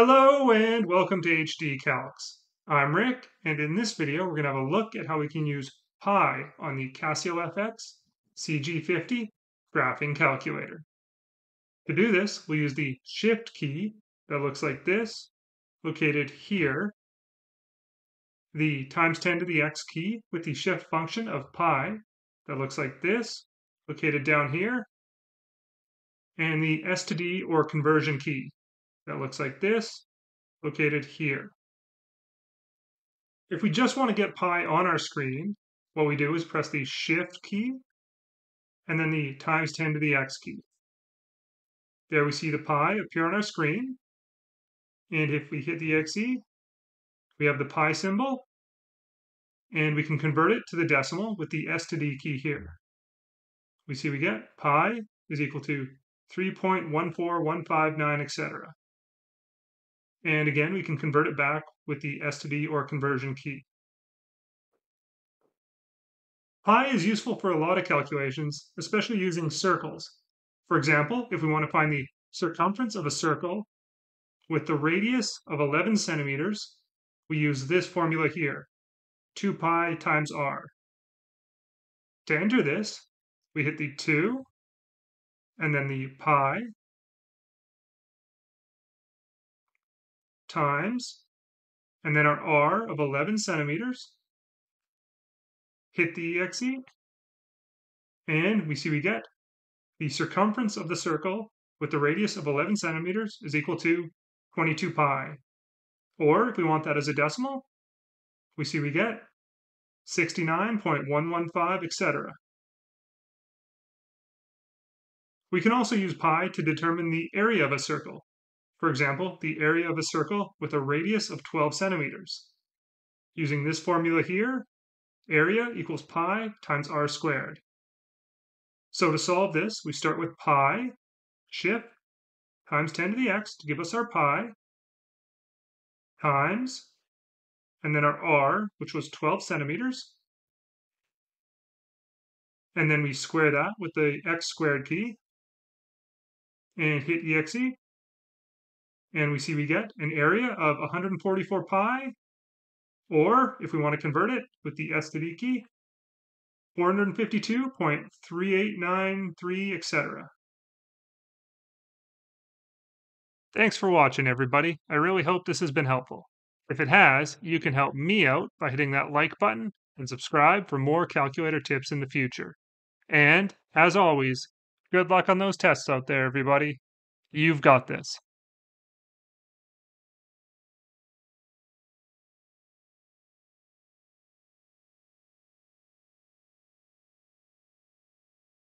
Hello and welcome to HD Calcs. I'm Rick, and in this video we're going to have a look at how we can use pi on the Casio fx-CG50 graphing calculator. To do this, we'll use the Shift key that looks like this, located here, the times 10 to the x key with the shift function of pi that looks like this, located down here, and the S to D or conversion key that looks like this, located here. If we just want to get pi on our screen, what we do is press the Shift key and then the times 10 to the x key. There we see the pi appear on our screen. And if we hit the XE, we have the pi symbol, and we can convert it to the decimal with the S to D key here. We see we get pi is equal to 3.14159, etc. And again, we can convert it back with the S to D or conversion key. Pi is useful for a lot of calculations, especially using circles. For example, if we want to find the circumference of a circle with the radius of 11 centimeters, we use this formula here, 2 pi times r. To enter this, we hit the 2, and then the pi, times, and then our r of 11 centimeters, hit the exe, and we see we get the circumference of the circle with the radius of 11 centimeters is equal to 22 pi. Or if we want that as a decimal, we see we get 69.115, etc. We can also use pi to determine the area of a circle. For example, the area of a circle with a radius of 12 centimeters. Using this formula here, area equals pi times r squared. So to solve this, we start with pi, shift, times 10 to the x to give us our pi, times, and then our r, which was 12 centimeters. And then we square that with the x squared key, and hit exe, and we see we get an area of 144 pi, or if we want to convert it with the S to D key, 452.3893, etc. Thanks for watching, everybody. I really hope this has been helpful. If it has, you can help me out by hitting that like button and subscribe for more calculator tips in the future. And, as always, good luck on those tests out there, everybody. You've got this.